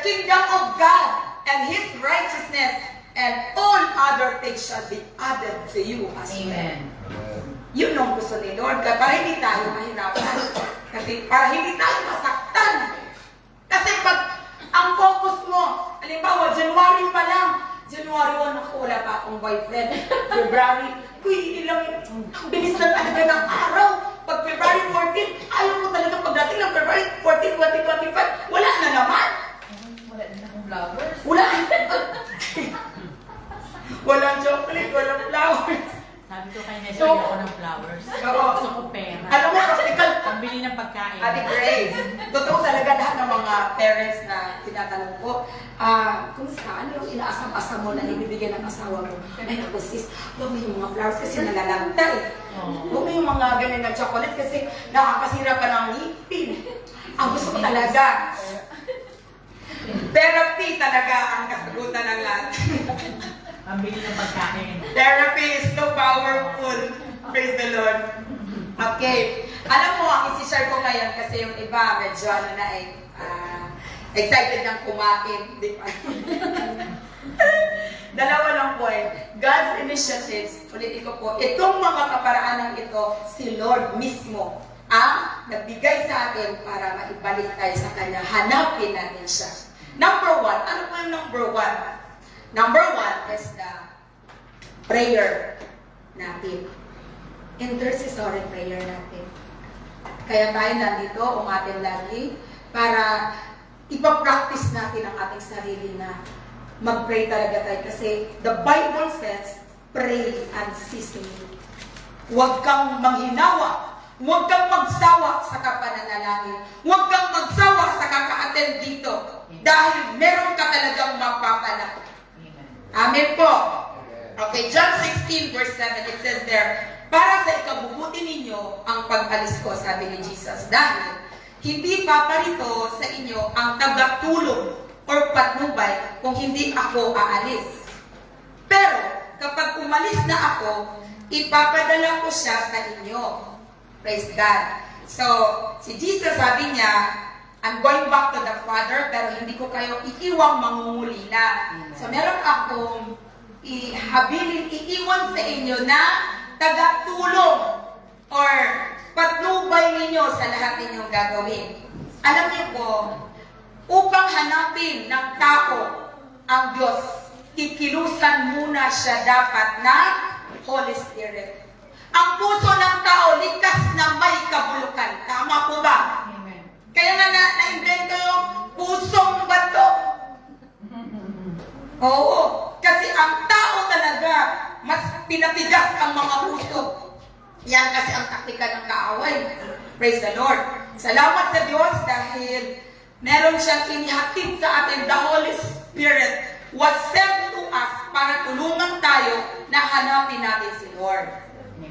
kingdom of God and His righteousness, and all other things shall be added to you as well. Amen. Yun ang gusto ni Lord, para hindi tayo mahirapan. Kasi para hindi tayo masaktan. Kasi pag ang focus mo, halimbawa, January pa lang, January 1 ako, wala pa akong boyfriend. February, kuy, ilang, ang bilis na talaga ng araw. Pag February 14, ayaw mo talaga pagdating ng February 14, 2025, wala na naman. Wala din akong flowers. Wala. Walang chocolate, walang flowers. Sabi ko kay Nestor, So, ako ng flowers. Oo. Gusto ko pera. Alam mo, practical. Pambili ng pagkain. Ate Grace, totoo talaga lahat ng mga parents na tinatanong ko, kumusta? Ano yung inaasam-asam mo na ibibigyan ng asawa mo? Ay, naku sis, huwag mo yung mga flowers kasi nalalantay. Huwag mo yung mga ganyan na chocolate kasi nakakasira pa ng ngipin. Ang gusto ko talaga, therapy talaga ang kasagutan ng lahat. Pambili ng pagkain. Therapy is so powerful. Praise the Lord. Okay. Alam mo, ang isi-share ko ngayon kasi yung iba medyo excited ng kumain. Di ba? Dalawa lang po God's initiatives, ulitin ko po, itong mga kaparaanan ito, si Lord mismo ang nagbigay sa atin para maibalik tayo sa Kanya. Hanapin natin siya. Number 1. Ano po yung number 1? Number 1 is the prayer natin. Intercessory prayer natin. Kaya tayo nandito, umatin lagi, para ipapractice natin ang ating sarili na mag-pray talaga tayo. Kasi the Bible says, pray unceasingly. Huwag kang manghinawa. Huwag kang magsawa sa kapananalangin. Huwag kang magsawa sa kaka-attend dito. Dahil meron ka talagang mapapanak. Amen po. Okay, John 16 verse 7, it says there, para sa ikabubuti ninyo ang pag-alis ko, sabi ni Jesus, dahil hindi paparito sa inyo ang tagatulong or patnubay kung hindi ako aalis. Pero kapag umalis na ako, ipapadala ko siya sa inyo. Praise God. So, si Jesus sabi niya, I'm going back to the Father, pero hindi ko kayo iiwang mangungulila. So, meron akong iiwan sa inyo na tagatulong or patnubay ninyo sa lahat ninyong gagawin. Alam niyo po, upang hanapin ng tao ang Diyos, kikilusan muna siya dapat na Holy Spirit. Ang puso ng tao, likas na may kabulukan. Tama po ba? Kaya nga na-invento yung pusong bato. Oo. Kasi ang tao talaga, mas pinapigas ang mga puso. Yan kasi ang taktika ng kaaway. Praise the Lord. Salamat sa Diyos dahil meron siyang inihatid sa atin. The Holy Spirit was sent to us para tulungan tayo na hanapin natin si Lord.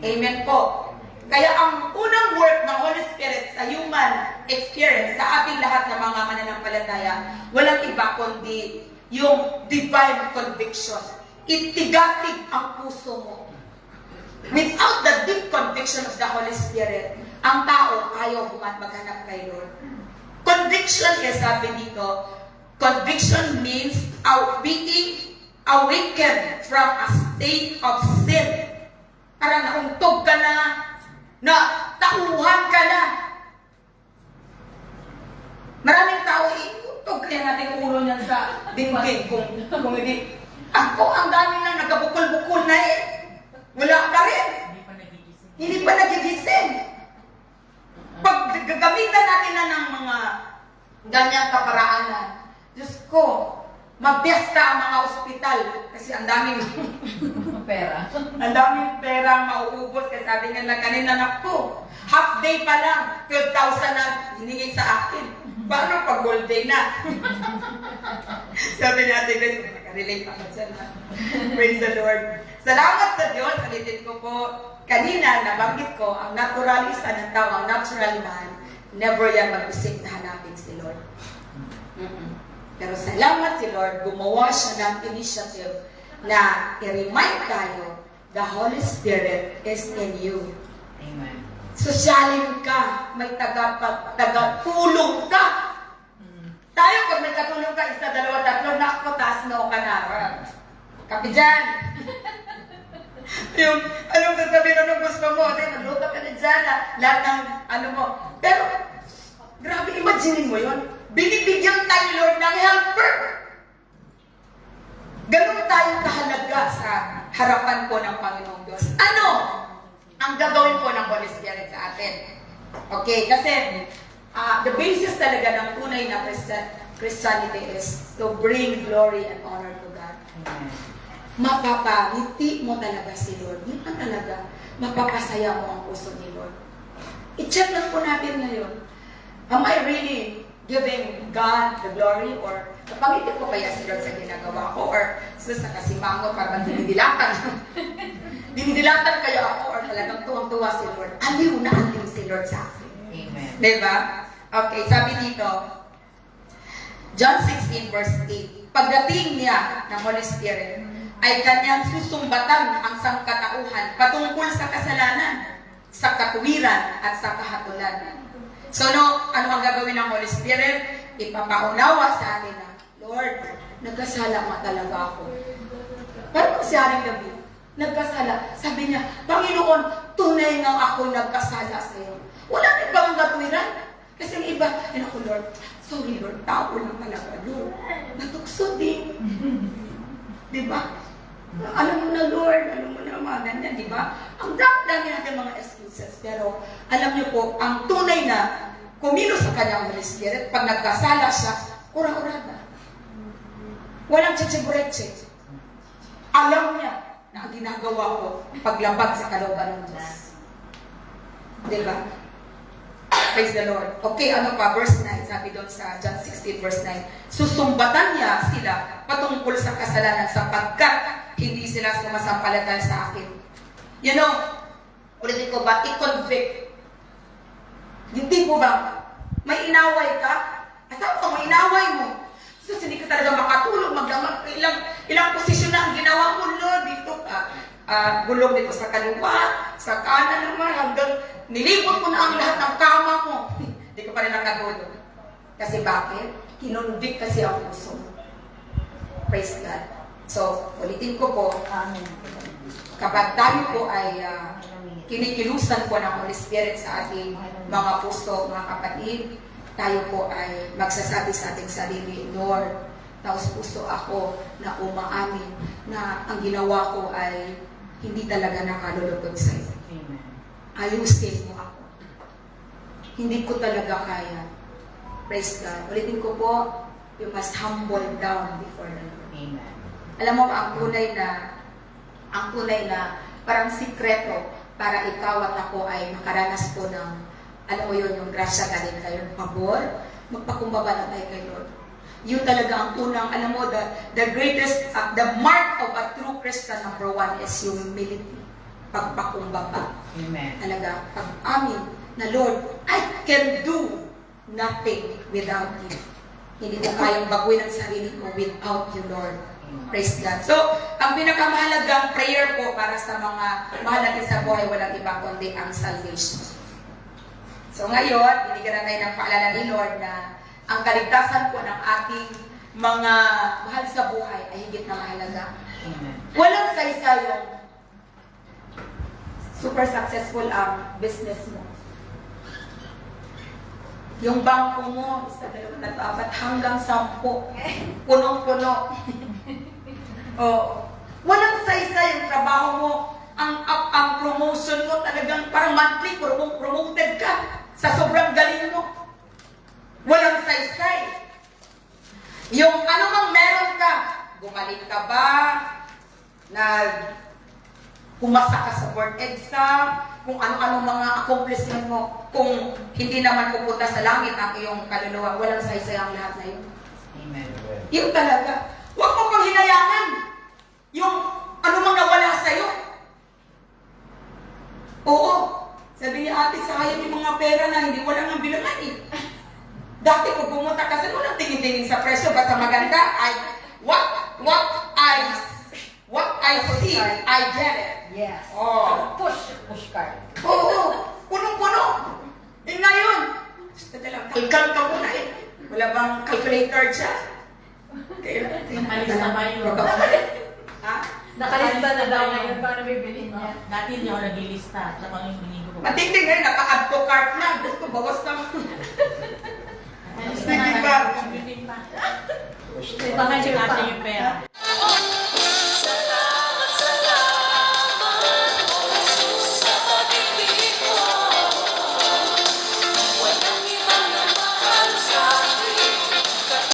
Amen po. Kaya ang unang work ng Holy Spirit sa human experience, sa ating lahat ng mga mananampalataya, walang iba kundi yung divine conviction. Itigatig ang puso mo. Without the deep conviction of the Holy Spirit, ang tao ayaw maghanap kay Lord. Conviction is, sabi dito, conviction means being awakened from a state of sin. Parang nauntog ka na tauhan ka na. Maraming tao, iuntog kaya natin ulo niyan sa dingding kung hindi. Ako, ang dami na nagkabukol-bukol na wala pa rin. Hindi pa nagigising. Pag gagamitan natin na ng mga ganyang kaparaanan, Diyos ko, magbiasta ang mga ospital kasi ang daming pera. Ang daming pera mauubos kasi sabi nga lang kanina na po. Half day pa lang, 12,000 na hiningi sa akin. Paano pag whole day na? Sabi natin guys, nakarelate ako dyan. Praise the Lord. Salamat sa Diyos. Salitin ko po. Kanina, nabanggit ko, ang naturalista ng tao, ang natural man, never yan mag-isip na hanapin si Lord. Pero salamat si Lord, gumawa siya ng initiative na i-remind tayo, the Holy Spirit is in you. Amen. Sosyalin ka, may tagatulong ka. Tayo, pag may katulong ka, isa, dalawa, tatlo, nakako, taas na o ka na. Kapi dyan. Yung, anong sasabihin, anong gusto mo? Kasi magluto ka na dyan, lahat ng, ano mo. Pero, grabe, imagine mo yun. Binibigyan tayo, Lord, ng helper. Ganun tayo kahalaga sa harapan po ng Panginoong Diyos. Ano ang gagawin po ng Holy Spirit sa atin? Okay, kasi the basis talaga ng tunay na Christianity is to bring glory and honor to God. Mapapangiti mo talaga si Lord. Di ba talaga? Mapapasaya mo ang puso ni Lord. I-check lang po natin ngayon. Am I really giving God the glory? Or napangiti ko kaya si Lord sa ginagawa ko? Or sus, nakasimangot para dinidilatan? Dinidilatan kaya ako? Or talagang tuwang-tuwa si Lord? Aliw na aliw si Lord sa akin. Amen. Diba? Okay, sabi dito, John 16 verse 8, pagdating niya ng Holy Spirit, ay kanyang susumbatan ang sangkatauhan patungkol sa kasalanan, sa katuwiran, at sa kahatulan. So, ano ang gagawin ng Holy Spirit? Ipapaunawa sa atin na, Lord, nagkasala nga talaga ako. Parang si Haring David, nagkasala. Sabi niya, Panginoon, tunay nga ako nagkasala sa iyo. Wala rin ba ang katuwiran? Kasi ang iba, ako Lord, sorry Lord, tao lang talaga, Lord. Natukso din. Diba? Alam mo na Lord, alam mo na mga ganyan, diba? Ang dami natin mga excuses. Pero alam niyo po, ang tunay na kumilos sa kanyang Holy Spirit, pag nagkasala siya, ura-urada. Walang chichibureche. Alam niya na ang ginagawa ko paglabag sa kalooban ng Diyos. Diba? Praise the Lord. Okay, ano pa? Verse 9, sabi doon sa John 16 verse 9. Susumbatan niya sila patungkol sa kasalanan sapagkat hindi sila sumasampalataya sa akin. You know, ulitin ko ba, i-convict. Hindi po ba? May inaway ka? Asawa ka, may inaway mo. So, hindi ka talaga makatulog, magdamag ilang posisyon na ang ginawa mo, Lord, dito ka. Gulong dito sa kaliwa, sa kanan naman, hanggang nilipot ko na ang lahat ng kama mo. Hindi ka pa rin nakatulog. Kasi bakit? Kinonvict kasi ang puso mo. Praise God. So, ulitin ko po, kapag tayo po ay kinikilusan po ng Holy Spirit sa ating mga puso, mga kapatid, tayo po ay magsasabi sa ating sarili, Lord, taos puso ako na umaamin na ang ginawa ko ay hindi talaga nakalulugod sa iyo. Ayusin mo ako. Hindi ko talaga kaya. Praise God. Ulitin ko po, you must humble down before the Lord. Amen. Alam mo ba, ang tunay na parang sikreto para ikaw at ako ay makaranas po ng, alam mo yun, yung grasya galing kayo, pabor, magpakumbaba na tayo kay Lord. Yun talaga ang unang, alam mo, the greatest, the mark of a true Christian, number one, is humility. Pagpakumbaba. Amen. Talaga, pag-amin na Lord, I can do nothing without you. Hindi ko kayang baguhin ang sarili ko without you, Lord. Praise God. So, ang pinakamahalagang prayer po para sa mga mahal natin sa buhay, walang iba kundi ang salvation. So ngayon, binigyan na tayo ng paalala ni Lord na ang kaligtasan po ng ating mga mahal sa buhay ay higit na mahalaga. Amen. Walang saysayong super successful ang business mo. Yung bangko mo, isa, dalawa, tatlo, apat, hanggang 10. Punong-puno. Oh, walang saysay yung trabaho mo. Ang promotion mo talagang parang monthly, promoted ka sa sobrang galing mo. Walang saysay. Yung ano mang meron ka, gumaling ka ba, pumasa ka sa board exam, kung ano-ano mga accomplishment mo, kung hindi naman pupunta sa langit ang iyong kaluluwa, walang saysay ang lahat na yun. Amen. Yun talaga. Huwag mo pang hinayangan yung ano mang nawala sa'yo. Oo. Sabi ni ate, sayang yung mga pera na hindi wala nga bilangan eh. Dati kung pumunta ka sa walang tingin-tingin sa presyo, basta maganda, what I see, I get it. Yes. Oh. Push card. Oo. Punong-puno. Eh ngayon, kalkal ka muna eh. Wala bang calculator siya? Nakalista ba yun? Ha? Nakalista na daw ngayon paano bibili niya. Dati hindi ako nag-ilista. Tapos yung binili ko. Matindi ngayon, naka-add to cart na. Gusto ko bawas ng